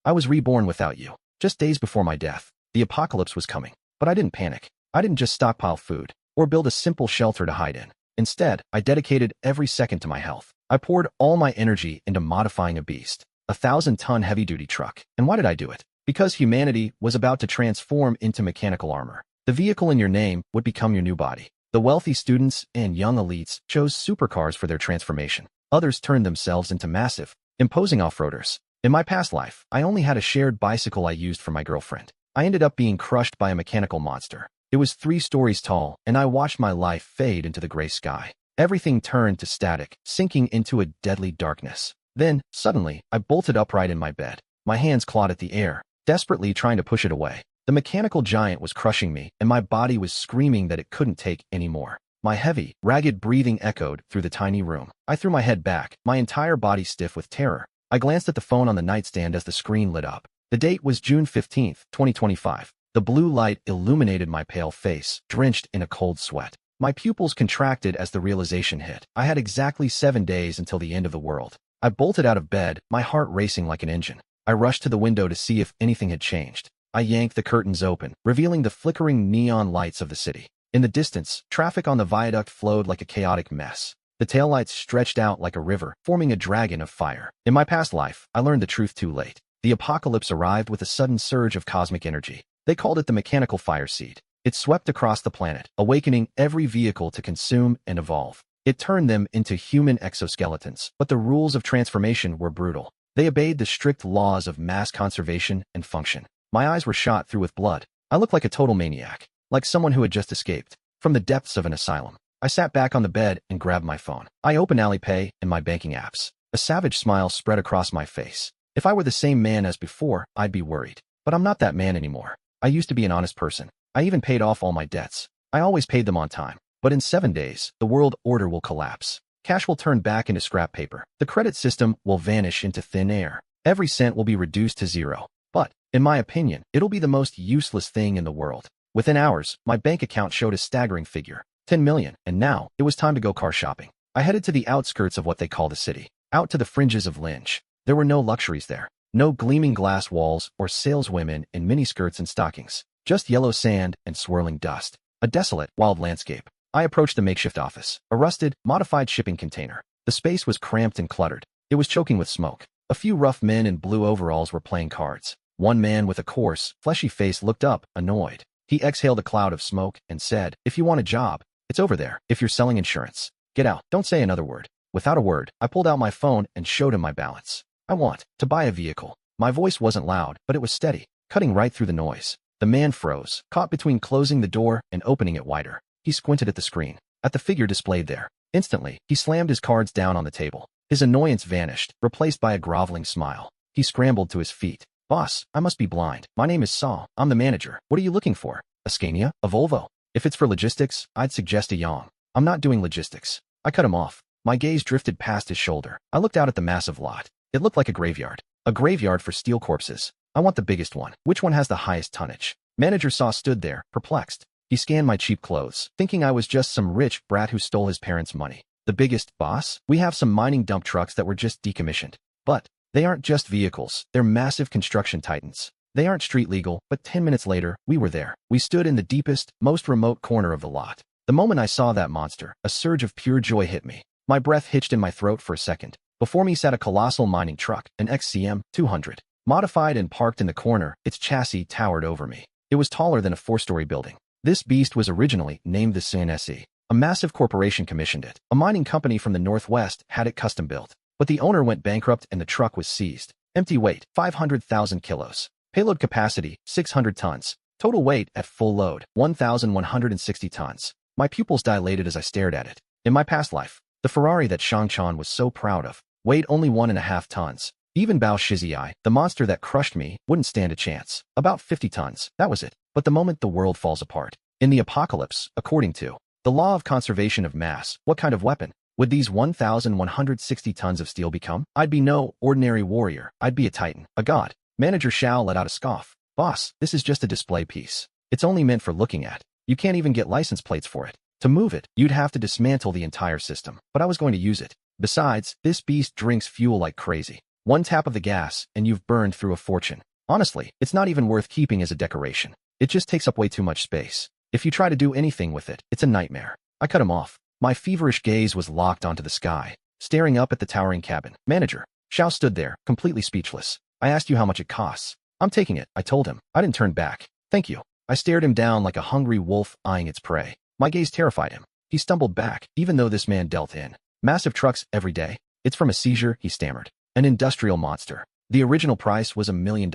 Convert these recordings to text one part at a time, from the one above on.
I was reborn without you. Just days before my death, the apocalypse was coming. But I didn't panic. I didn't just stockpile food or build a simple shelter to hide in. Instead, I dedicated every second to my health. I poured all my energy into modifying a beast, a 1,000-ton heavy-duty truck. And why did I do it? Because humanity was about to transform into mechanical armor. The vehicle in your name would become your new body. The wealthy students and young elites chose supercars for their transformation. Others turned themselves into massive, imposing off-roaders. In my past life, I only had a shared bicycle I used for my girlfriend. I ended up being crushed by a mechanical monster. It was 3 stories tall, and I watched my life fade into the gray sky. Everything turned to static, sinking into a deadly darkness. Then, suddenly, I bolted upright in my bed. My hands clawed at the air, desperately trying to push it away. The mechanical giant was crushing me, and my body was screaming that it couldn't take any more. My heavy, ragged breathing echoed through the tiny room. I threw my head back, my entire body stiff with terror. I glanced at the phone on the nightstand as the screen lit up. The date was June 15, 2025. The blue light illuminated my pale face, drenched in a cold sweat. My pupils contracted as the realization hit. I had exactly 7 days until the end of the world. I bolted out of bed, my heart racing like an engine. I rushed to the window to see if anything had changed. I yanked the curtains open, revealing the flickering neon lights of the city. In the distance, traffic on the viaduct flowed like a chaotic mess. The taillights stretched out like a river, forming a dragon of fire. In my past life, I learned the truth too late. The apocalypse arrived with a sudden surge of cosmic energy. They called it the mechanical fire seed. It swept across the planet, awakening every vehicle to consume and evolve. It turned them into human exoskeletons, but the rules of transformation were brutal. They obeyed the strict laws of mass conservation and function. My eyes were shot through with blood. I looked like a total maniac, like someone who had just escaped from the depths of an asylum. I sat back on the bed and grabbed my phone. I opened Alipay and my banking apps. A savage smile spread across my face. If I were the same man as before, I'd be worried. But I'm not that man anymore. I used to be an honest person. I even paid off all my debts. I always paid them on time. But in 7 days, the world order will collapse. Cash will turn back into scrap paper. The credit system will vanish into thin air. Every cent will be reduced to zero. But, in my opinion, it'll be the most useless thing in the world. Within hours, my bank account showed a staggering figure, 10 million, and now, it was time to go car shopping. I headed to the outskirts of what they call the city, out to the fringes of Lynch. There were no luxuries there. No gleaming glass walls or saleswomen in miniskirts and stockings. Just yellow sand and swirling dust. A desolate, wild landscape. I approached the makeshift office, a rusted, modified shipping container. The space was cramped and cluttered. It was choking with smoke. A few rough men in blue overalls were playing cards. One man with a coarse, fleshy face looked up, annoyed. He exhaled a cloud of smoke and said, "If you want a job, it's over there. If you're selling insurance, get out. Don't say another word." Without a word, I pulled out my phone and showed him my balance. I want to buy a vehicle. My voice wasn't loud, but it was steady, cutting right through the noise. The man froze, caught between closing the door and opening it wider. He squinted at the screen, at the figure displayed there. Instantly, he slammed his cards down on the table. His annoyance vanished, replaced by a groveling smile. He scrambled to his feet. "Boss, I must be blind. My name is Saul. I'm the manager. What are you looking for? A Scania? A Volvo? If it's for logistics, I'd suggest a Yang. I'm not doing logistics." I cut him off. My gaze drifted past his shoulder. I looked out at the massive lot. It looked like a graveyard. A graveyard for steel corpses. I want the biggest one. Which one has the highest tonnage? Manager Saw stood there, perplexed. He scanned my cheap clothes, thinking I was just some rich brat who stole his parents' money. The biggest, boss? We have some mining dump trucks that were just decommissioned. But they aren't just vehicles. They're massive construction titans. They aren't street legal, but 10 minutes later, we were there. We stood in the deepest, most remote corner of the lot. The moment I saw that monster, a surge of pure joy hit me. My breath hitched in my throat for a second. Before me sat a colossal mining truck, an XCM 200. Modified and parked in the corner, its chassis towered over me. It was taller than a 4-story building. This beast was originally named the CNSE. A massive corporation commissioned it. A mining company from the Northwest had it custom built. But the owner went bankrupt and the truck was seized. Empty weight, 500,000 kilos. Payload capacity, 600 tons. Total weight at full load, 1,160 tons. My pupils dilated as I stared at it. In my past life, the Ferrari that Shang Chan was so proud of weighed only 1.5 tons. Even Bao Shizi, the monster that crushed me, wouldn't stand a chance. About 50 tons, that was it. But the moment the world falls apart. In the apocalypse, according to the law of conservation of mass, what kind of weapon would these 1,160 tons of steel become? I'd be no ordinary warrior. I'd be a titan, a god. Manager Shao let out a scoff. "Boss, this is just a display piece. It's only meant for looking at. You can't even get license plates for it. To move it, you'd have to dismantle the entire system. But I was going to use it. Besides, this beast drinks fuel like crazy. One tap of the gas, and you've burned through a fortune. Honestly, it's not even worth keeping as a decoration. It just takes up way too much space. If you try to do anything with it, it's a nightmare. I cut him off. My feverish gaze was locked onto the sky, staring up at the towering cabin. Manager. Xiao stood there, completely speechless. I asked you how much it costs. I'm taking it, I told him. I didn't turn back. Thank you. I stared him down like a hungry wolf eyeing its prey. My gaze terrified him. He stumbled back, even though this man dealt in massive trucks every day. It's from a seizure, he stammered. An industrial monster. The original price was $1 million.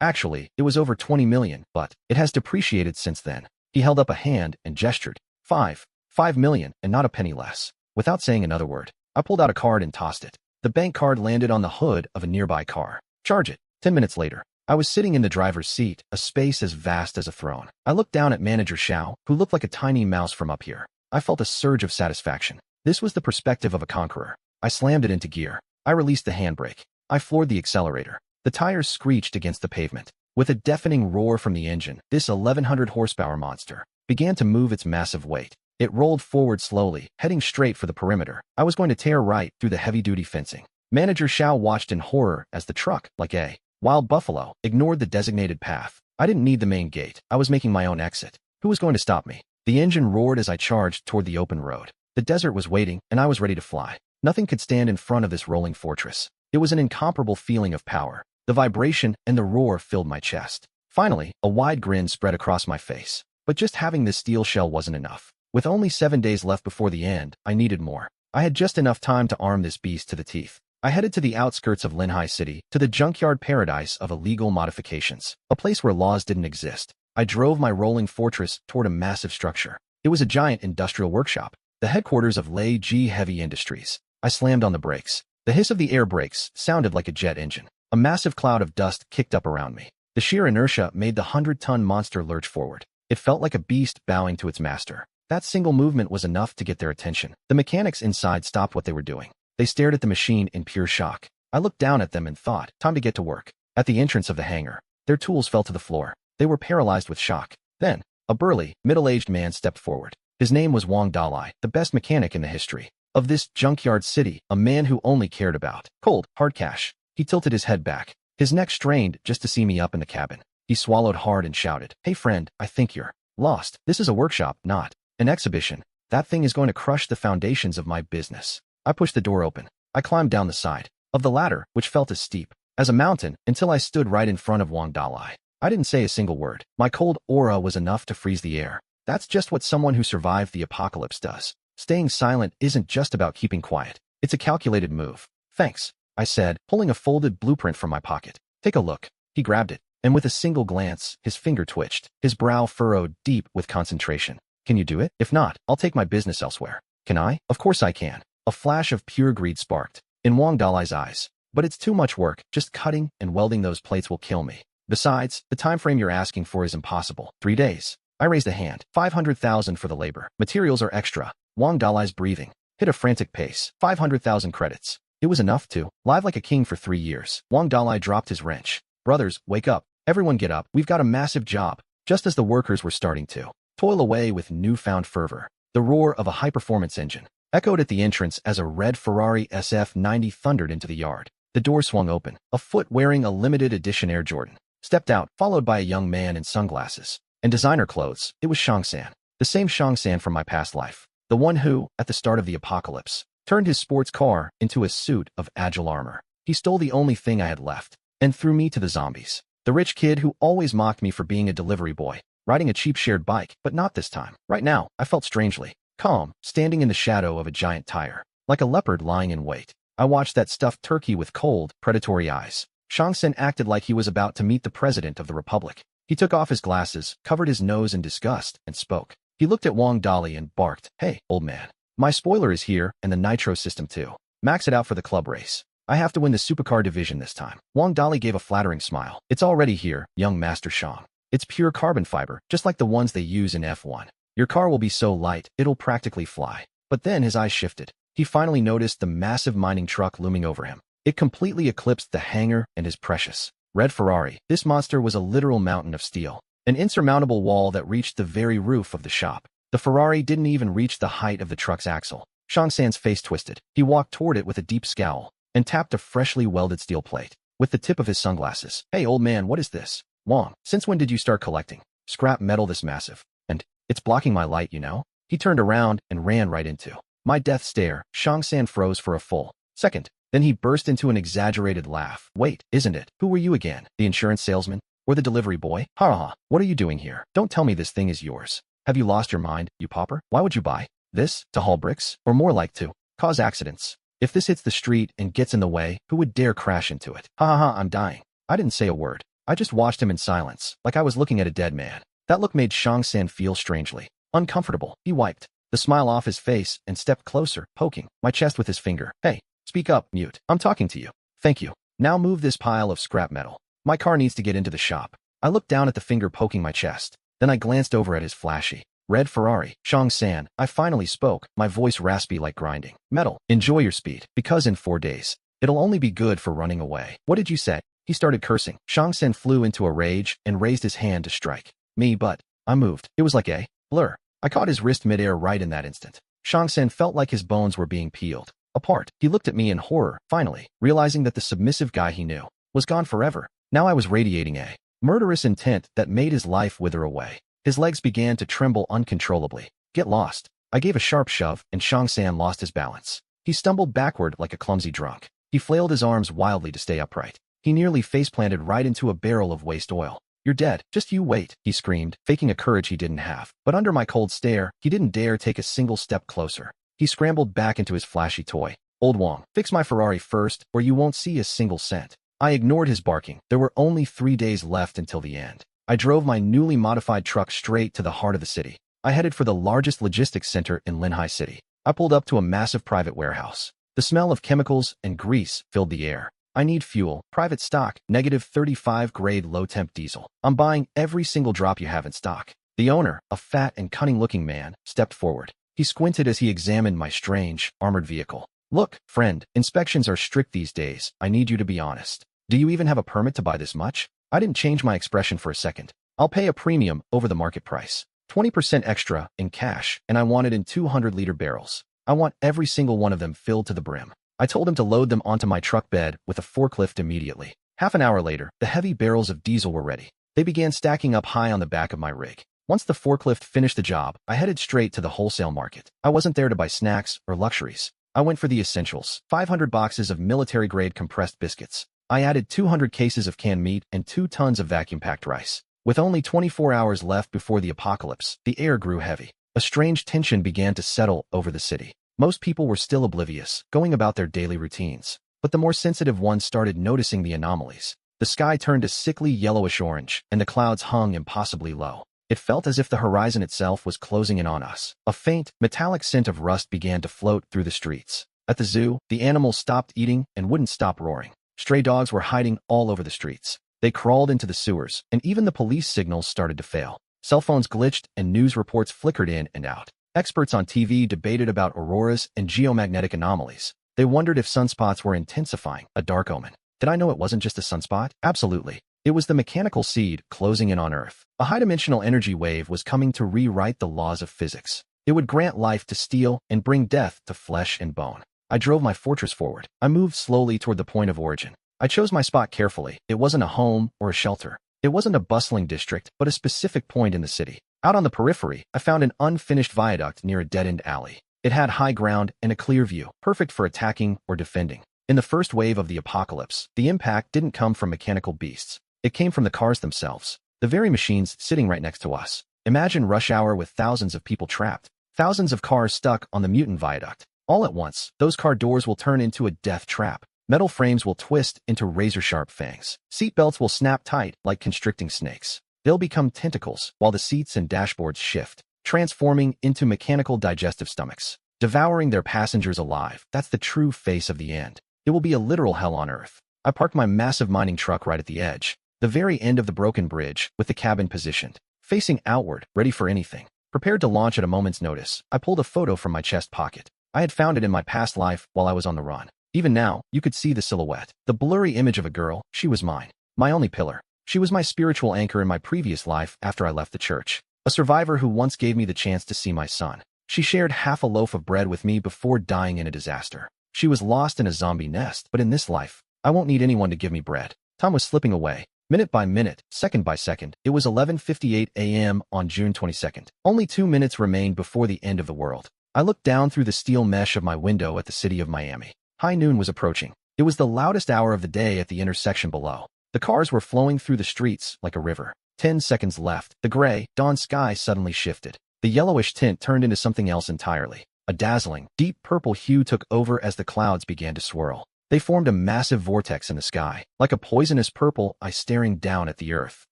Actually, it was over 20 million, but it has depreciated since then. He held up a hand and gestured. 5 million, and not a penny less. Without saying another word, I pulled out a card and tossed it. The bank card landed on the hood of a nearby car. Charge it. 10 minutes later, I was sitting in the driver's seat, a space as vast as a throne. I looked down at Manager Xiao, who looked like a tiny mouse from up here. I felt a surge of satisfaction. This was the perspective of a conqueror. I slammed it into gear. I released the handbrake. I floored the accelerator. The tires screeched against the pavement. With a deafening roar from the engine, this 1100 horsepower monster began to move its massive weight. It rolled forward slowly, heading straight for the perimeter. I was going to tear right through the heavy-duty fencing. Manager Xiao watched in horror as the truck, like a wild buffalo, ignored the designated path. I didn't need the main gate. I was making my own exit. Who was going to stop me? The engine roared as I charged toward the open road. The desert was waiting, and I was ready to fly. Nothing could stand in front of this rolling fortress. It was an incomparable feeling of power. The vibration and the roar filled my chest. Finally, a wide grin spread across my face. But just having this steel shell wasn't enough. With only 7 days left before the end, I needed more. I had just enough time to arm this beast to the teeth. I headed to the outskirts of Linhai City, to the junkyard paradise of illegal modifications, a place where laws didn't exist. I drove my rolling fortress toward a massive structure. It was a giant industrial workshop, the headquarters of Lei Ji Heavy Industries. I slammed on the brakes. The hiss of the air brakes sounded like a jet engine. A massive cloud of dust kicked up around me. The sheer inertia made the 100-ton monster lurch forward. It felt like a beast bowing to its master. That single movement was enough to get their attention. The mechanics inside stopped what they were doing. They stared at the machine in pure shock. I looked down at them and thought, time to get to work. At the entrance of the hangar, their tools fell to the floor. They were paralyzed with shock. Then, a burly, middle-aged man stepped forward. His name was Wang Dalai, the best mechanic in the history of this junkyard city, a man who only cared about cold, hard cash. He tilted his head back. His neck strained just to see me up in the cabin. He swallowed hard and shouted, "Hey friend, I think you're lost. This is a workshop, not an exhibition. That thing is going to crush the foundations of my business." I pushed the door open. I climbed down the side of the ladder, which felt as steep as a mountain, until I stood right in front of Wang Dalai. I didn't say a single word. My cold aura was enough to freeze the air. That's just what someone who survived the apocalypse does. Staying silent isn't just about keeping quiet. It's a calculated move. "Thanks," I said, pulling a folded blueprint from my pocket. "Take a look." He grabbed it, and with a single glance, his finger twitched. His brow furrowed deep with concentration. "Can you do it? If not, I'll take my business elsewhere." "Can I?" "Of course I can." A flash of pure greed sparked in Wang Dalai's eyes. "But it's too much work. Just cutting and welding those plates will kill me. Besides, the time frame you're asking for is impossible. 3 days. I raised a hand. 500,000 for the labor. Materials are extra. Wang Dalai's breathing hit a frantic pace. 500,000 credits. It was enough to live like a king for 3 years. Wang Dalai dropped his wrench. "Brothers, wake up. Everyone get up. We've got a massive job." Just as the workers were starting to toil away with newfound fervor, the roar of a high-performance engine echoed at the entrance as a red Ferrari SF90 thundered into the yard. The door swung open. A foot wearing a limited edition Air Jordan stepped out, followed by a young man in sunglasses and designer clothes. It was Shang-san, the same Shang-san from my past life, the one who, at the start of the apocalypse, turned his sports car into a suit of agile armor. He stole the only thing I had left and threw me to the zombies. The rich kid who always mocked me for being a delivery boy, riding a cheap shared bike, but not this time. Right now, I felt strangely calm, standing in the shadow of a giant tire, like a leopard lying in wait. I watched that stuffed turkey with cold, predatory eyes. Shang-san acted like he was about to meet the president of the republic. He took off his glasses, covered his nose in disgust, and spoke. He looked at Wang Dali and barked, "Hey, old man. My spoiler is here, and the nitro system too. Max it out for the club race. I have to win the supercar division this time." Wang Dali gave a flattering smile. "It's already here, young Master Shang. It's pure carbon fiber, just like the ones they use in F1. Your car will be so light, it'll practically fly." But then his eyes shifted. He finally noticed the massive mining truck looming over him. It completely eclipsed the hangar and his precious red Ferrari. This monster was a literal mountain of steel, an insurmountable wall that reached the very roof of the shop. The Ferrari didn't even reach the height of the truck's axle. Shang-san's face twisted. He walked toward it with a deep scowl. and tapped a freshly welded steel plate with the tip of his sunglasses. Hey, old man, what is this? Wong, since when did you start collecting scrap metal this massive? And it's blocking my light, you know? He turned around and ran right into my death stare. Shang-san froze for a full second. Then he burst into an exaggerated laugh. Wait, isn't it? Who were you again? The insurance salesman? Or the delivery boy? Ha ha, what are you doing here? Don't tell me this thing is yours. Have you lost your mind, you pauper? Why would you buy this? To haul bricks? Or more like to cause accidents? If this hits the street and gets in the way, who would dare crash into it? Ha ha ha, I'm dying. I didn't say a word. I just watched him in silence, like I was looking at a dead man. That look made Shang-san feel strangely uncomfortable. He wiped the smile off his face and stepped closer, poking my chest with his finger. Hey, speak up, mute. I'm talking to you. Thank you. Now move this pile of scrap metal. My car needs to get into the shop. I looked down at the finger poking my chest. Then I glanced over at his flashy red Ferrari. Shang-san, I finally spoke, my voice raspy like grinding metal. Enjoy your speed, because in 4 days, it'll only be good for running away. What did you say? He started cursing. Shang-san flew into a rage and raised his hand to strike me, but I moved. It was like a blur. I caught his wrist midair right in that instant. Shang-san felt like his bones were being peeled apart. He looked at me in horror, finally, realizing that the submissive guy he knew was gone forever. Now I was radiating a murderous intent that made his life wither away. His legs began to tremble uncontrollably. Get lost. I gave a sharp shove, and Shang-san lost his balance. He stumbled backward like a clumsy drunk. He flailed his arms wildly to stay upright. He nearly face-planted right into a barrel of waste oil. You're dead. Just you wait, he screamed, faking a courage he didn't have. But under my cold stare, he didn't dare take a single step closer. He scrambled back into his flashy toy. Old Wong, fix my Ferrari first, or you won't see a single cent. I ignored his barking. There were only 3 days left until the end. I drove my newly modified truck straight to the heart of the city. I headed for the largest logistics center in Linhai City. I pulled up to a massive private warehouse. The smell of chemicals and grease filled the air. I need fuel, private stock, -35 grade low-temp diesel. I'm buying every single drop you have in stock. The owner, a fat and cunning-looking man, stepped forward. He squinted as he examined my strange, armored vehicle. Look, friend, inspections are strict these days. I need you to be honest. Do you even have a permit to buy this much? I didn't change my expression for a second. I'll pay a premium over the market price. 20% extra in cash, and I want it in 200-liter barrels. I want every single one of them filled to the brim. I told him to load them onto my truck bed with a forklift immediately. Half an hour later, the heavy barrels of diesel were ready. They began stacking up high on the back of my rig. Once the forklift finished the job, I headed straight to the wholesale market. I wasn't there to buy snacks or luxuries. I went for the essentials. 500 boxes of military-grade compressed biscuits. I added 200 cases of canned meat and 2 tons of vacuum-packed rice. With only 24 hours left before the apocalypse, the air grew heavy. A strange tension began to settle over the city. Most people were still oblivious, going about their daily routines. But the more sensitive ones started noticing the anomalies. The sky turned a sickly yellowish-orange, and the clouds hung impossibly low. It felt as if the horizon itself was closing in on us. A faint, metallic scent of rust began to float through the streets. At the zoo, the animals stopped eating and wouldn't stop roaring. Stray dogs were hiding all over the streets. They crawled into the sewers, and even the police signals started to fail. Cell phones glitched, and news reports flickered in and out. Experts on TV debated about auroras and geomagnetic anomalies. They wondered if sunspots were intensifying, a dark omen. Did I know it wasn't just a sunspot? Absolutely. It was the mechanical seed closing in on Earth. A high-dimensional energy wave was coming to rewrite the laws of physics. It would grant life to steel and bring death to flesh and bone. I drove my fortress forward. I moved slowly toward the point of origin. I chose my spot carefully. It wasn't a home or a shelter. It wasn't a bustling district, but a specific point in the city. Out on the periphery, I found an unfinished viaduct near a dead-end alley. It had high ground and a clear view, perfect for attacking or defending. In the first wave of the apocalypse, the impact didn't come from mechanical beasts. It came from the cars themselves, the very machines sitting right next to us. Imagine rush hour with thousands of people trapped, thousands of cars stuck on the mutant viaduct. All at once, those car doors will turn into a death trap. Metal frames will twist into razor-sharp fangs. Seatbelts will snap tight like constricting snakes. They'll become tentacles while the seats and dashboards shift, transforming into mechanical digestive stomachs, devouring their passengers alive. That's the true face of the end. It will be a literal hell on Earth. I parked my massive mining truck right at the edge, the very end of the broken bridge, with the cabin positioned, facing outward, ready for anything. Prepared to launch at a moment's notice, I pulled a photo from my chest pocket. I had found it in my past life while I was on the run. Even now, you could see the silhouette, the blurry image of a girl. She was mine, my only pillar. She was my spiritual anchor in my previous life after I left the church. A survivor who once gave me the chance to see my son. She shared half a loaf of bread with me before dying in a disaster. She was lost in a zombie nest, but in this life, I won't need anyone to give me bread. Time was slipping away. Minute by minute, second by second. It was 11:58 a.m. on June 22nd. Only 2 minutes remained before the end of the world. I looked down through the steel mesh of my window at the city of Miami. High noon was approaching. It was the loudest hour of the day at the intersection below. The cars were flowing through the streets like a river. 10 seconds left. The gray, dawn sky suddenly shifted. The yellowish tint turned into something else entirely. A dazzling, deep purple hue took over as the clouds began to swirl. They formed a massive vortex in the sky. Like a poisonous purple eye staring down at the earth.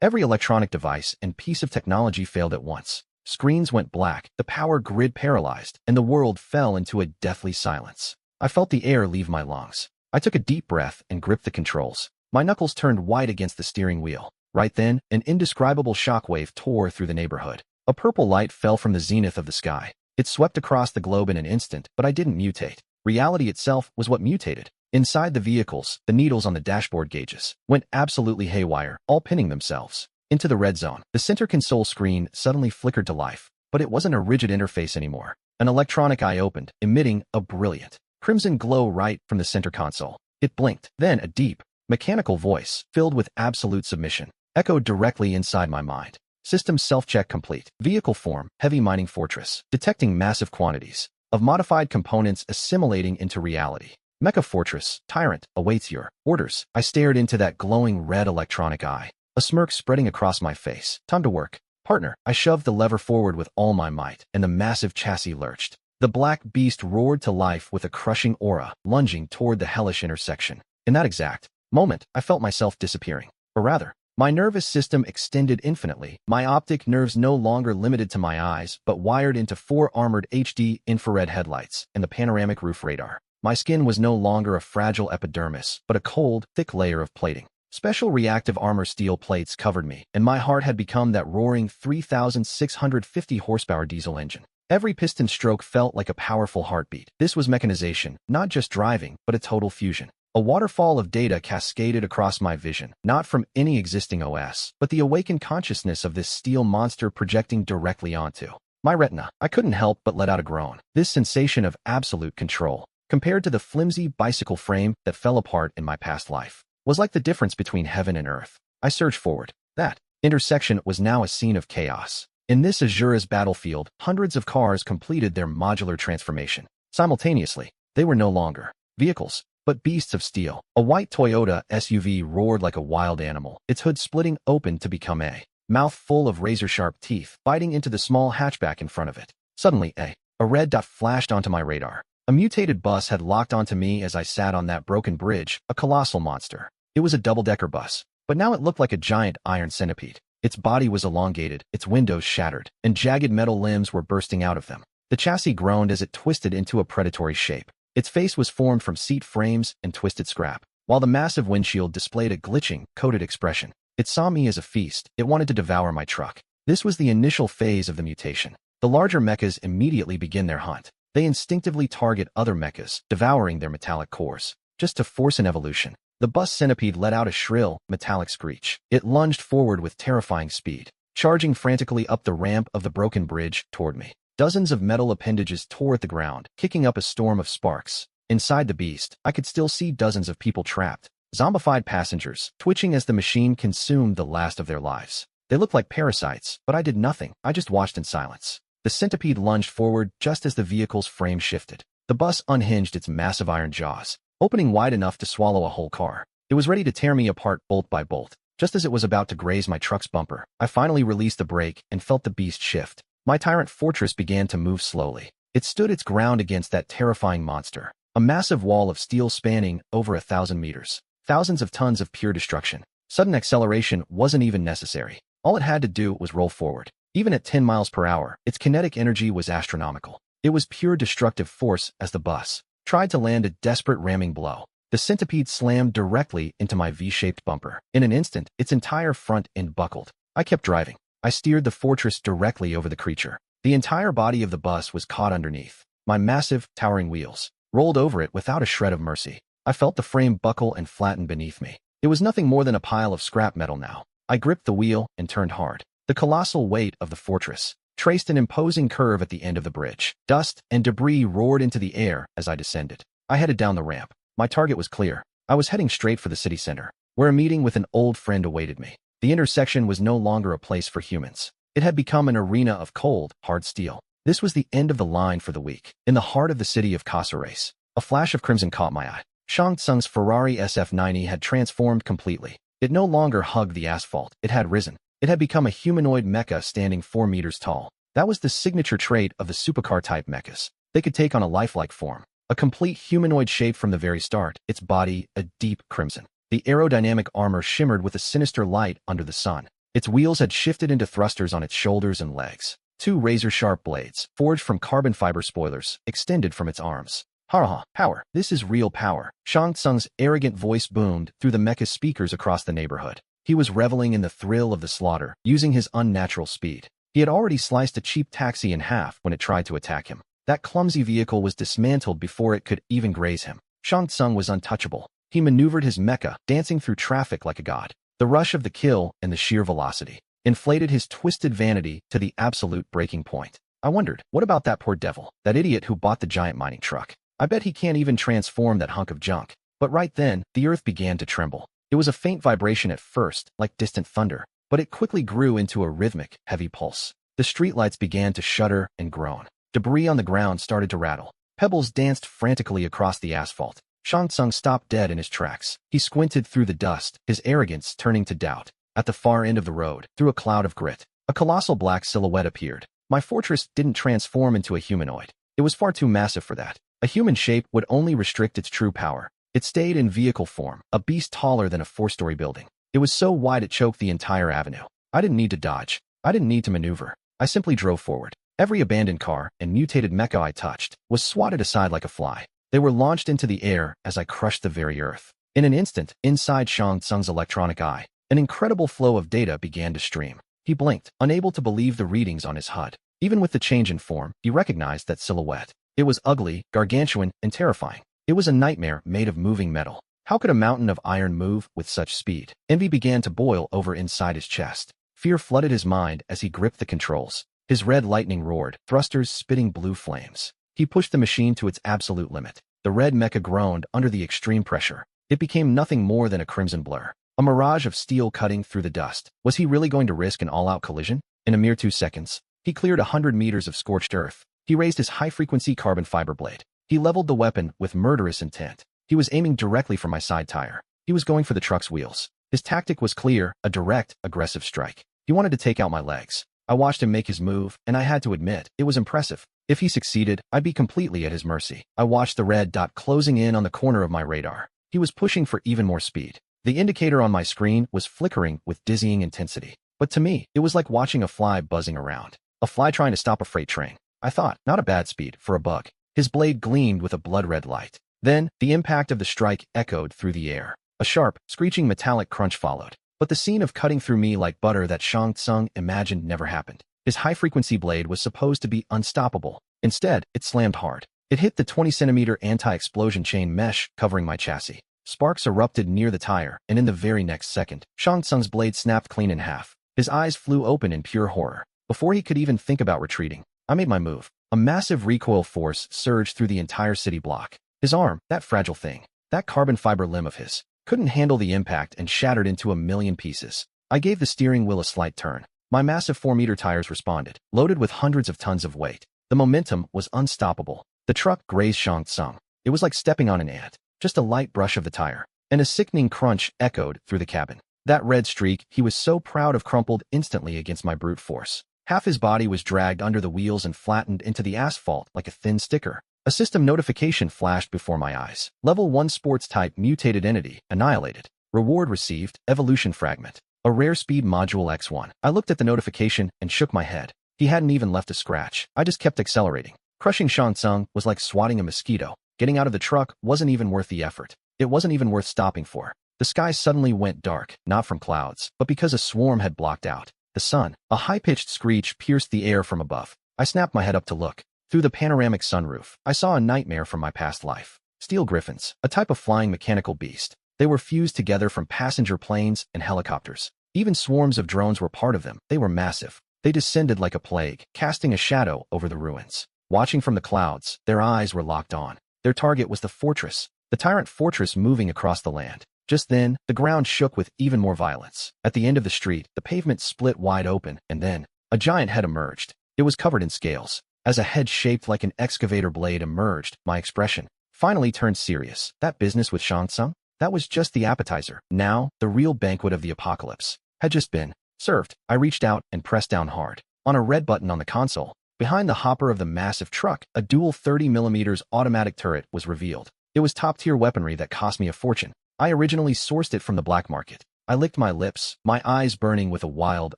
Every electronic device and piece of technology failed at once. Screens went black, the power grid paralyzed, and the world fell into a deathly silence. I felt the air leave my lungs. I took a deep breath and gripped the controls. My knuckles turned white against the steering wheel. Right then, an indescribable shockwave tore through the neighborhood. A purple light fell from the zenith of the sky. It swept across the globe in an instant, but I didn't mutate. Reality itself was what mutated. Inside the vehicles, the needles on the dashboard gauges went absolutely haywire, all pinning themselves into the red zone. The center console screen suddenly flickered to life, but it wasn't a rigid interface anymore. An electronic eye opened, emitting a brilliant crimson glow right from the center console. It blinked. Then a deep, mechanical voice, filled with absolute submission, echoed directly inside my mind. System self-check complete. Vehicle form, heavy mining fortress, detecting massive quantities of modified components assimilating into reality. Mecha Fortress, Tyrant, awaits your orders. I stared into that glowing red electronic eye, a smirk spreading across my face. Time to work, partner. I shoved the lever forward with all my might, and the massive chassis lurched. The black beast roared to life with a crushing aura, lunging toward the hellish intersection. In that exact moment, I felt myself disappearing. Or rather, my nervous system extended infinitely. My optic nerves no longer limited to my eyes, but wired into 4 armored HD infrared headlights and the panoramic roof radar. My skin was no longer a fragile epidermis, but a cold, thick layer of plating. Special reactive armor steel plates covered me, and my heart had become that roaring 3,650 horsepower diesel engine. Every piston stroke felt like a powerful heartbeat. This was mechanization, not just driving, but a total fusion. A waterfall of data cascaded across my vision, not from any existing OS, but the awakened consciousness of this steel monster projecting directly onto my retina. I couldn't help but let out a groan. This sensation of absolute control, compared to the flimsy bicycle frame that fell apart in my past life, was like the difference between heaven and earth. I surged forward. That intersection was now a scene of chaos. In this Azura's battlefield, hundreds of cars completed their modular transformation. Simultaneously, they were no longer vehicles, but beasts of steel. A white Toyota SUV roared like a wild animal, its hood splitting open to become a mouth full of razor-sharp teeth, biting into the small hatchback in front of it. Suddenly, a red dot flashed onto my radar. A mutated bus had locked onto me as I sat on that broken bridge, a colossal monster. It was a double-decker bus, but now it looked like a giant iron centipede. Its body was elongated, its windows shattered, and jagged metal limbs were bursting out of them. The chassis groaned as it twisted into a predatory shape. Its face was formed from seat frames and twisted scrap, while the massive windshield displayed a glitching, coated expression. It saw me as a feast. It wanted to devour my truck. This was the initial phase of the mutation. The larger mechas immediately begin their hunt. They instinctively target other mechas, devouring their metallic cores, just to force an evolution. The bus centipede let out a shrill, metallic screech. It lunged forward with terrifying speed, charging frantically up the ramp of the broken bridge toward me. Dozens of metal appendages tore at the ground, kicking up a storm of sparks. Inside the beast, I could still see dozens of people trapped, zombified passengers, twitching as the machine consumed the last of their lives. They looked like parasites, but I did nothing. I just watched in silence. The centipede lunged forward just as the vehicle's frame shifted. The bus unhinged its massive iron jaws, opening wide enough to swallow a whole car. It was ready to tear me apart bolt by bolt. Just as it was about to graze my truck's bumper, I finally released the brake and felt the beast shift. My tyrant fortress began to move slowly. It stood its ground against that terrifying monster, a massive wall of steel spanning over 1,000 meters. Thousands of tons of pure destruction. Sudden acceleration wasn't even necessary. All it had to do was roll forward. Even at 10 miles per hour, its kinetic energy was astronomical. It was pure destructive force as the bus tried to land a desperate ramming blow. The centipede slammed directly into my V-shaped bumper. In an instant, its entire front end buckled. I kept driving. I steered the fortress directly over the creature. The entire body of the bus was caught underneath. My massive, towering wheels rolled over it without a shred of mercy. I felt the frame buckle and flatten beneath me. It was nothing more than a pile of scrap metal now. I gripped the wheel and turned hard. The colossal weight of the fortress traced an imposing curve at the end of the bridge. Dust and debris roared into the air as I descended. I headed down the ramp. My target was clear. I was heading straight for the city center, where a meeting with an old friend awaited me. The intersection was no longer a place for humans. It had become an arena of cold, hard steel. This was the end of the line for the week. In the heart of the city of Caceres, a flash of crimson caught my eye. Shang Tsung's Ferrari SF90 had transformed completely. It no longer hugged the asphalt. It had risen. It had become a humanoid mecha standing 4 meters tall. That was the signature trait of the supercar-type mechas. They could take on a lifelike form. A complete humanoid shape from the very start, its body a deep crimson. The aerodynamic armor shimmered with a sinister light under the sun. Its wheels had shifted into thrusters on its shoulders and legs. 2 razor-sharp blades, forged from carbon fiber spoilers, extended from its arms. Ha! Power. This is real power. Shang Tsung's arrogant voice boomed through the mecha's speakers across the neighborhood. He was reveling in the thrill of the slaughter, using his unnatural speed. He had already sliced a cheap taxi in half when it tried to attack him. That clumsy vehicle was dismantled before it could even graze him. Shang Tsung was untouchable. He maneuvered his mecha, dancing through traffic like a god. The rush of the kill and the sheer velocity inflated his twisted vanity to the absolute breaking point. I wondered, what about that poor devil, that idiot who bought the giant mining truck? I bet he can't even transform that hunk of junk. But right then, the earth began to tremble. It was a faint vibration at first, like distant thunder, but it quickly grew into a rhythmic, heavy pulse. The streetlights began to shudder and groan. Debris on the ground started to rattle. Pebbles danced frantically across the asphalt. Shang Tsung stopped dead in his tracks. He squinted through the dust, his arrogance turning to doubt. At the far end of the road, through a cloud of grit, a colossal black silhouette appeared. My fortress didn't transform into a humanoid. It was far too massive for that. A human shape would only restrict its true power. It stayed in vehicle form, a beast taller than a 4-story building. It was so wide it choked the entire avenue. I didn't need to dodge. I didn't need to maneuver. I simply drove forward. Every abandoned car and mutated mecha I touched was swatted aside like a fly. They were launched into the air as I crushed the very earth. In an instant, inside Shang Tsung's electronic eye, an incredible flow of data began to stream. He blinked, unable to believe the readings on his HUD. Even with the change in form, he recognized that silhouette. It was ugly, gargantuan, and terrifying. It was a nightmare made of moving metal. How could a mountain of iron move with such speed? Envy began to boil over inside his chest. Fear flooded his mind as he gripped the controls. His red lightning roared, thrusters spitting blue flames. He pushed the machine to its absolute limit. The red mecha groaned under the extreme pressure. It became nothing more than a crimson blur. A mirage of steel cutting through the dust. Was he really going to risk an all-out collision? In a mere 2 seconds, he cleared 100 meters of scorched earth. He raised his high-frequency carbon fiber blade. He leveled the weapon with murderous intent. He was aiming directly for my side tire. He was going for the truck's wheels. His tactic was clear, a direct, aggressive strike. He wanted to take out my legs. I watched him make his move, and I had to admit, it was impressive. If he succeeded, I'd be completely at his mercy. I watched the red dot closing in on the corner of my radar. He was pushing for even more speed. The indicator on my screen was flickering with dizzying intensity. But to me, it was like watching a fly buzzing around. A fly trying to stop a freight train. I thought, not a bad speed for a bug. His blade gleamed with a blood-red light. Then, the impact of the strike echoed through the air. A sharp, screeching metallic crunch followed. But the scene of cutting through me like butter that Shang Tsung imagined never happened. His high-frequency blade was supposed to be unstoppable. Instead, it slammed hard. It hit the 20-centimeter anti-explosion chain mesh covering my chassis. Sparks erupted near the tire, and in the very next second, Shang Tsung's blade snapped clean in half. His eyes flew open in pure horror. Before he could even think about retreating, I made my move. A massive recoil force surged through the entire city block. His arm, that fragile thing, that carbon fiber limb of his, couldn't handle the impact and shattered into a million pieces. I gave the steering wheel a slight turn. My massive 4-meter tires responded, loaded with hundreds of tons of weight. The momentum was unstoppable. The truck grazed Shang Tsung. It was like stepping on an ant. Just a light brush of the tire, and a sickening crunch echoed through the cabin. That red streak he was so proud of crumpled instantly against my brute force. Half his body was dragged under the wheels and flattened into the asphalt like a thin sticker. A system notification flashed before my eyes. Level 1 sports type mutated entity, annihilated. Reward received, evolution fragment. A rare speed module X1. I looked at the notification and shook my head. He hadn't even left a scratch. I just kept accelerating. Crushing Shang Tsung was like swatting a mosquito. Getting out of the truck wasn't even worth the effort. It wasn't even worth stopping for. The sky suddenly went dark, not from clouds, but because a swarm had blocked out the sun. A high-pitched screech pierced the air from above. I snapped my head up to look. Through the panoramic sunroof, I saw a nightmare from my past life. Steel griffins, a type of flying mechanical beast. They were fused together from passenger planes and helicopters. Even swarms of drones were part of them. They were massive. They descended like a plague, casting a shadow over the ruins. Watching from the clouds, their eyes were locked on. Their target was the fortress, the tyrant fortress moving across the land. Just then, the ground shook with even more violence. At the end of the street, the pavement split wide open, and then, a giant head emerged. It was covered in scales. As a head shaped like an excavator blade emerged, my expression finally turned serious. That business with Shang Tsung? That was just the appetizer. Now, the real banquet of the apocalypse had just been served. I reached out and pressed down hard on a red button on the console. Behind the hopper of the massive truck, a dual 30mm automatic turret was revealed. It was top-tier weaponry that cost me a fortune. I originally sourced it from the black market. I licked my lips, my eyes burning with a wild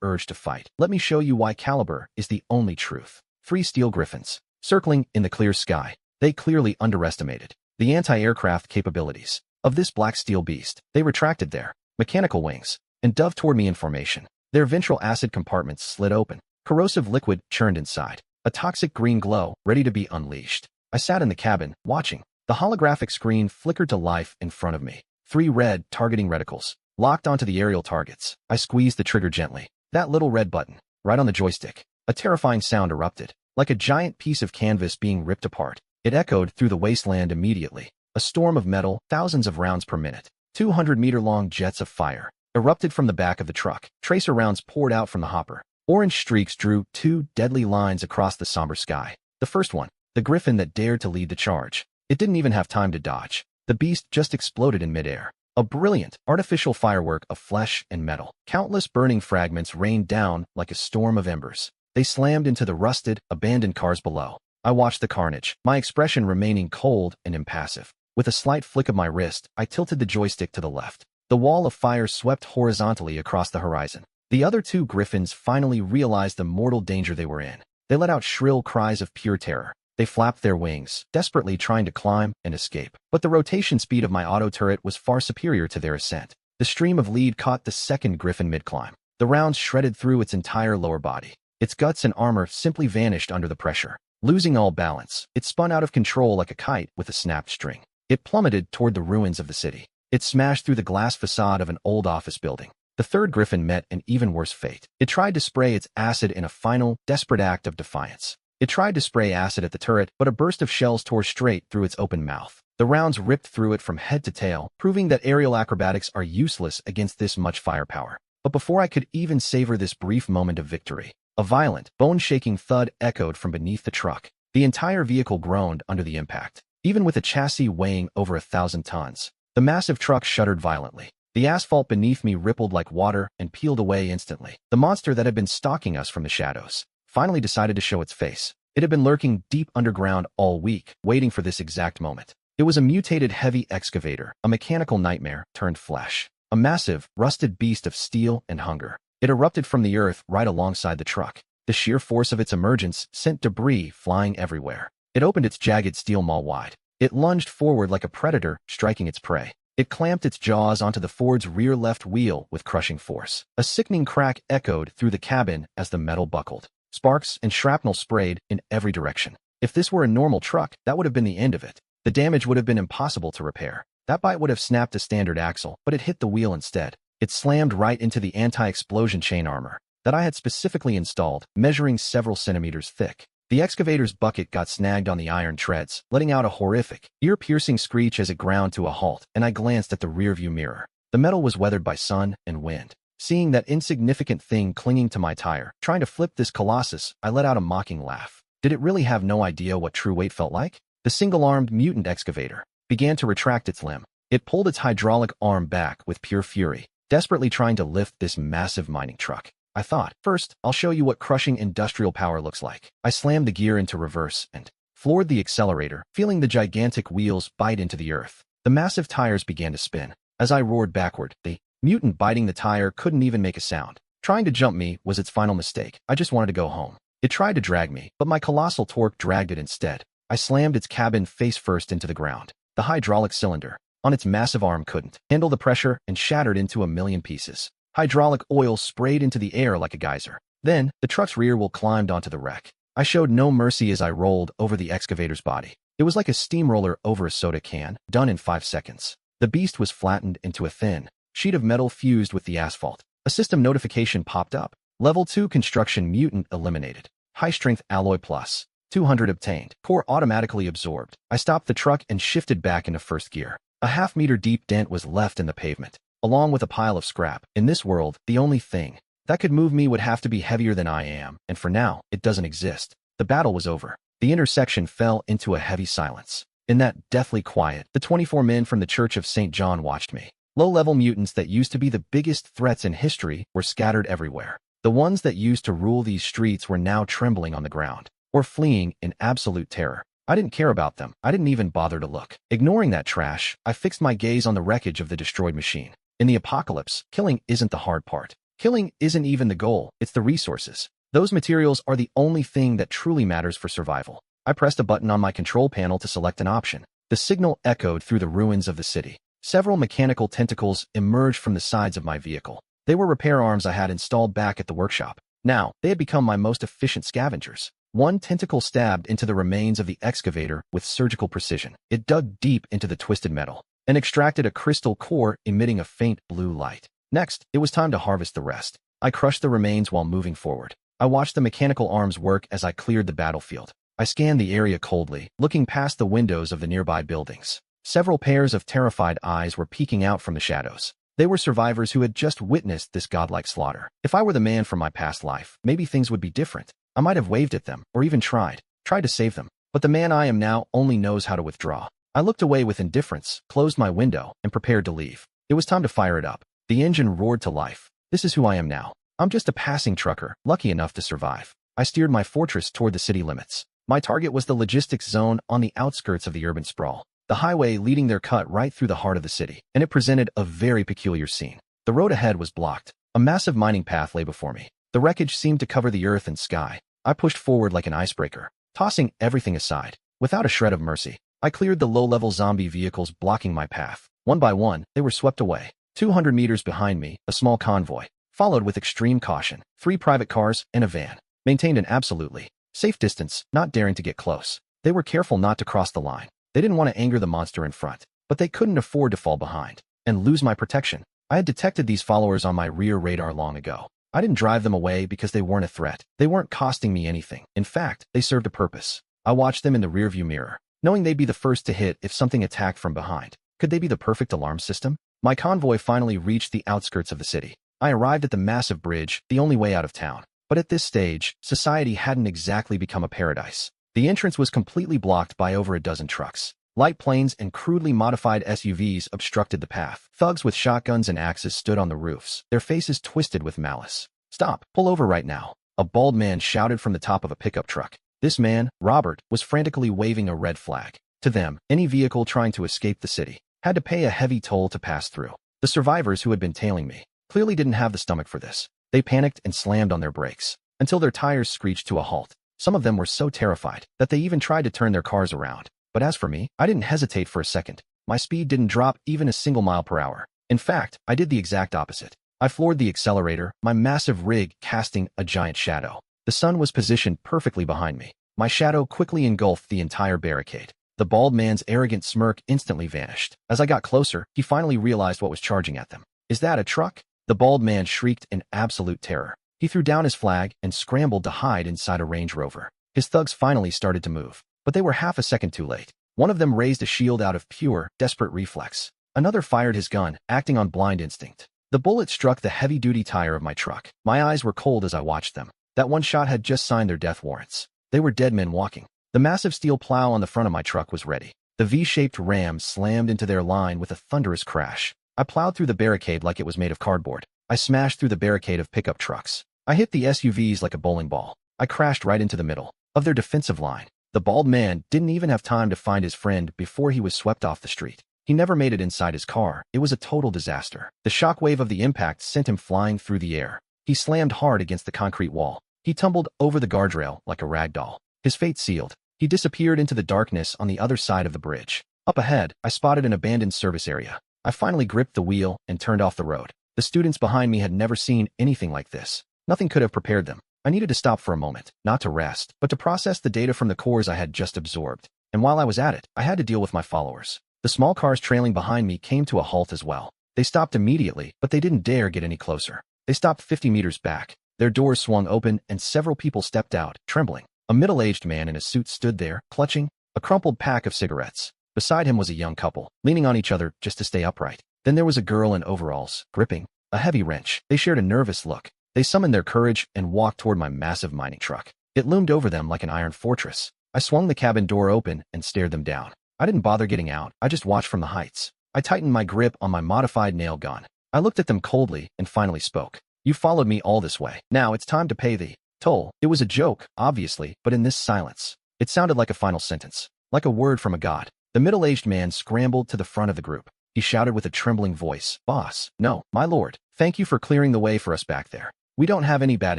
urge to fight. Let me show you why caliber is the only truth. 3 steel griffins, circling in the clear sky. They clearly underestimated the anti-aircraft capabilities of this black steel beast. They retracted their mechanical wings and dove toward me in formation. Their ventral acid compartments slid open. Corrosive liquid churned inside. A toxic green glow, ready to be unleashed. I sat in the cabin, watching. The holographic screen flickered to life in front of me. 3 red, targeting reticles, locked onto the aerial targets. I squeezed the trigger gently. That little red button, right on the joystick. A terrifying sound erupted, like a giant piece of canvas being ripped apart. It echoed through the wasteland immediately. A storm of metal, thousands of rounds per minute. 200-meter-long jets of fire erupted from the back of the truck. Tracer rounds poured out from the hopper. Orange streaks drew 2 deadly lines across the somber sky. The first one, the griffin that dared to lead the charge. It didn't even have time to dodge. The beast just exploded in midair. A brilliant, artificial firework of flesh and metal. Countless burning fragments rained down like a storm of embers. They slammed into the rusted, abandoned cars below. I watched the carnage, my expression remaining cold and impassive. With a slight flick of my wrist, I tilted the joystick to the left. The wall of fire swept horizontally across the horizon. The other 2 griffins finally realized the mortal danger they were in. They let out shrill cries of pure terror. They flapped their wings, desperately trying to climb and escape. But the rotation speed of my auto turret was far superior to their ascent. The stream of lead caught the second griffin mid-climb. The rounds shredded through its entire lower body. Its guts and armor simply vanished under the pressure. Losing all balance, it spun out of control like a kite with a snapped string. It plummeted toward the ruins of the city. It smashed through the glass facade of an old office building. The third griffin met an even worse fate. It tried to spray its acid in a final, desperate act of defiance. It tried to spray acid at the turret, but a burst of shells tore straight through its open mouth. The rounds ripped through it from head to tail, proving that aerial acrobatics are useless against this much firepower. But before I could even savor this brief moment of victory, a violent, bone-shaking thud echoed from beneath the truck. The entire vehicle groaned under the impact. Even with a chassis weighing over 1,000 tons, the massive truck shuddered violently. The asphalt beneath me rippled like water and peeled away instantly. The monster that had been stalking us from the shadows finally decided to show its face. It had been lurking deep underground all week, waiting for this exact moment. It was a mutated heavy excavator, a mechanical nightmare turned flesh. A massive, rusted beast of steel and hunger. It erupted from the earth right alongside the truck. The sheer force of its emergence sent debris flying everywhere. It opened its jagged steel maw wide. It lunged forward like a predator, striking its prey. It clamped its jaws onto the Ford's rear left wheel with crushing force. A sickening crack echoed through the cabin as the metal buckled. Sparks and shrapnel sprayed in every direction. If this were a normal truck, that would have been the end of it. The damage would have been impossible to repair. That bite would have snapped a standard axle, but it hit the wheel instead. It slammed right into the anti-explosion chain armor that I had specifically installed, measuring several centimeters thick. The excavator's bucket got snagged on the iron treads, letting out a horrific, ear-piercing screech as it ground to a halt, and I glanced at the rearview mirror. The metal was weathered by sun and wind. Seeing that insignificant thing clinging to my tire, trying to flip this colossus, I let out a mocking laugh. Did it really have no idea what true weight felt like? The single-armed mutant excavator began to retract its limb. It pulled its hydraulic arm back with pure fury, desperately trying to lift this massive mining truck. I thought, first, I'll show you what crushing industrial power looks like. I slammed the gear into reverse and floored the accelerator, feeling the gigantic wheels bite into the earth. The massive tires began to spin. As I roared backward, the mutant biting the tire couldn't even make a sound. Trying to jump me was its final mistake. I just wanted to go home. It tried to drag me, but my colossal torque dragged it instead. I slammed its cabin face first into the ground. The hydraulic cylinder on its massive arm couldn't handle the pressure and shattered into a million pieces. Hydraulic oil sprayed into the air like a geyser. Then, the truck's rear wheel climbed onto the wreck. I showed no mercy as I rolled over the excavator's body. It was like a steamroller over a soda can, done in 5 seconds. The beast was flattened into a thin sheet of metal fused with the asphalt. A system notification popped up. Level 2 construction mutant eliminated. High strength alloy plus. 200 obtained. Core automatically absorbed. I stopped the truck and shifted back into first gear. A half-meter deep dent was left in the pavement, along with a pile of scrap. In this world, the only thing that could move me would have to be heavier than I am, and for now, it doesn't exist. The battle was over. The intersection fell into a heavy silence. In that deathly quiet, the 24 men from the Church of St. John watched me. Low-level mutants that used to be the biggest threats in history were scattered everywhere. The ones that used to rule these streets were now trembling on the ground, or fleeing in absolute terror. I didn't care about them. I didn't even bother to look. Ignoring that trash, I fixed my gaze on the wreckage of the destroyed machine. In the apocalypse, killing isn't the hard part. Killing isn't even the goal, it's the resources. Those materials are the only thing that truly matters for survival. I pressed a button on my control panel to select an option. The signal echoed through the ruins of the city. Several mechanical tentacles emerged from the sides of my vehicle. They were repair arms I had installed back at the workshop. Now, they had become my most efficient scavengers. One tentacle stabbed into the remains of the excavator with surgical precision. It dug deep into the twisted metal and extracted a crystal core emitting a faint blue light. Next, it was time to harvest the rest. I crushed the remains while moving forward. I watched the mechanical arms work as I cleared the battlefield. I scanned the area coldly, looking past the windows of the nearby buildings. Several pairs of terrified eyes were peeking out from the shadows. They were survivors who had just witnessed this godlike slaughter. If I were the man from my past life, maybe things would be different. I might have waved at them, or even tried to save them. But the man I am now only knows how to withdraw. I looked away with indifference, closed my window, and prepared to leave. It was time to fire it up. The engine roared to life. This is who I am now. I'm just a passing trucker, lucky enough to survive. I steered my fortress toward the city limits. My target was the logistics zone on the outskirts of the urban sprawl. The highway leading there cut right through the heart of the city, and it presented a very peculiar scene. The road ahead was blocked. A massive mining path lay before me. The wreckage seemed to cover the earth and sky. I pushed forward like an icebreaker, tossing everything aside. Without a shred of mercy, I cleared the low-level zombie vehicles blocking my path. One by one, they were swept away. 200 meters behind me, a small convoy, followed with extreme caution. 3 private cars and a van maintained an absolutely safe distance, not daring to get close. They were careful not to cross the line. They didn't want to anger the monster in front, but they couldn't afford to fall behind and lose my protection. I had detected these followers on my rear radar long ago. I didn't drive them away because they weren't a threat. They weren't costing me anything. In fact, they served a purpose. I watched them in the rearview mirror, knowing they'd be the first to hit if something attacked from behind. Could they be the perfect alarm system? My convoy finally reached the outskirts of the city. I arrived at the massive bridge, the only way out of town. But at this stage, society hadn't exactly become a paradise. The entrance was completely blocked by over a dozen trucks. Light planes and crudely modified SUVs obstructed the path. Thugs with shotguns and axes stood on the roofs, their faces twisted with malice. "Stop! Pull over right now!" A bald man shouted from the top of a pickup truck. This man, Robert, was frantically waving a red flag. To them, any vehicle trying to escape the city had to pay a heavy toll to pass through. The survivors who had been tailing me clearly didn't have the stomach for this. They panicked and slammed on their brakes until their tires screeched to a halt. Some of them were so terrified that they even tried to turn their cars around. But as for me, I didn't hesitate for a second. My speed didn't drop even a single mile per hour. In fact, I did the exact opposite. I floored the accelerator, my massive rig casting a giant shadow. The sun was positioned perfectly behind me. My shadow quickly engulfed the entire barricade. The bald man's arrogant smirk instantly vanished. As I got closer, he finally realized what was charging at them. "Is that a truck?" The bald man shrieked in absolute terror. He threw down his flag and scrambled to hide inside a Range Rover. His thugs finally started to move, but they were half a second too late. One of them raised a shield out of pure, desperate reflex. Another fired his gun, acting on blind instinct. The bullet struck the heavy-duty tire of my truck. My eyes were cold as I watched them. That one shot had just signed their death warrants. They were dead men walking. The massive steel plow on the front of my truck was ready. The V-shaped ram slammed into their line with a thunderous crash. I plowed through the barricade like it was made of cardboard. I smashed through the barricade of pickup trucks. I hit the SUVs like a bowling ball. I crashed right into the middle of their defensive line. The bald man didn't even have time to find his friend before he was swept off the street. He never made it inside his car. It was a total disaster. The shockwave of the impact sent him flying through the air. He slammed hard against the concrete wall. He tumbled over the guardrail like a rag doll. His fate sealed. He disappeared into the darkness on the other side of the bridge. Up ahead, I spotted an abandoned service area. I finally gripped the wheel and turned off the road. The students behind me had never seen anything like this. Nothing could have prepared them. I needed to stop for a moment, not to rest, but to process the data from the cores I had just absorbed. And while I was at it, I had to deal with my followers. The small cars trailing behind me came to a halt as well. They stopped immediately, but they didn't dare get any closer. They stopped 50 meters back. Their doors swung open and several people stepped out, trembling. A middle-aged man in a suit stood there, clutching a crumpled pack of cigarettes. Beside him was a young couple, leaning on each other just to stay upright. Then there was a girl in overalls, gripping a heavy wrench. They shared a nervous look. They summoned their courage and walked toward my massive mining truck. It loomed over them like an iron fortress. I swung the cabin door open and stared them down. I didn't bother getting out. I just watched from the heights. I tightened my grip on my modified nail gun. I looked at them coldly and finally spoke. You followed me all this way. Now it's time to pay the toll. It was a joke, obviously, but in this silence, it sounded like a final sentence, like a word from a god. The middle-aged man scrambled to the front of the group. He shouted with a trembling voice, "Boss, no, my lord. Thank you for clearing the way for us back there. We don't have any bad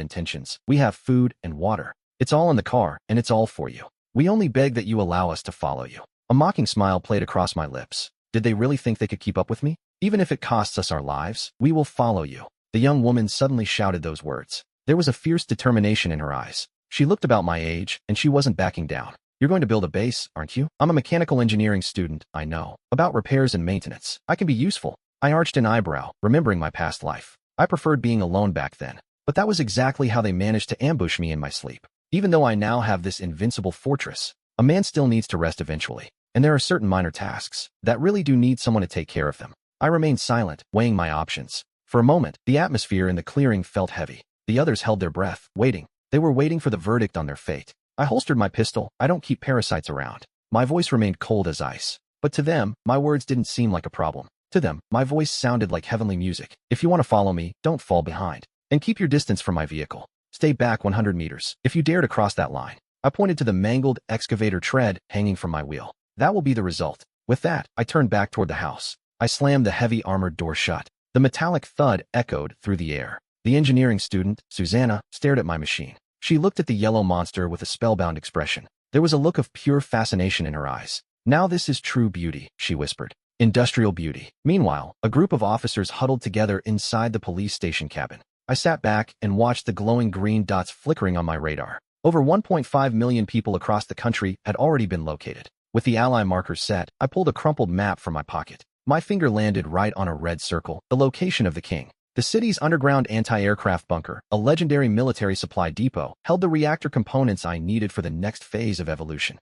intentions. We have food and water. It's all in the car, and it's all for you. We only beg that you allow us to follow you." A mocking smile played across my lips. Did they really think they could keep up with me? Even if it costs us our lives, we will follow you. The young woman suddenly shouted those words. There was a fierce determination in her eyes. She looked about my age, and she wasn't backing down. You're going to build a base, aren't you? I'm a mechanical engineering student, I know. About repairs and maintenance. I can be useful. I arched an eyebrow, remembering my past life. I preferred being alone back then. But that was exactly how they managed to ambush me in my sleep. Even though I now have this invincible fortress, a man still needs to rest eventually. And there are certain minor tasks that really do need someone to take care of them. I remained silent, weighing my options. For a moment, the atmosphere in the clearing felt heavy. The others held their breath, waiting. They were waiting for the verdict on their fate. I holstered my pistol. I don't keep parasites around. My voice remained cold as ice. But to them, my words didn't seem like a problem. To them, my voice sounded like heavenly music. If you want to follow me, don't fall behind. And keep your distance from my vehicle. Stay back 100 meters. If you dare to cross that line. I pointed to the mangled excavator tread hanging from my wheel. That will be the result. With that, I turned back toward the house. I slammed the heavy armored door shut. The metallic thud echoed through the air. The engineering student, Susanna, stared at my machine. She looked at the yellow monster with a spellbound expression. There was a look of pure fascination in her eyes. Now this is true beauty, she whispered. Industrial beauty. Meanwhile, a group of officers huddled together inside the police station cabin. I sat back and watched the glowing green dots flickering on my radar. Over 1.5 million people across the country had already been located. With the ally markers set, I pulled a crumpled map from my pocket. My finger landed right on a red circle, the location of the king. The city's underground anti-aircraft bunker, a legendary military supply depot, held the reactor components I needed for the next phase of evolution.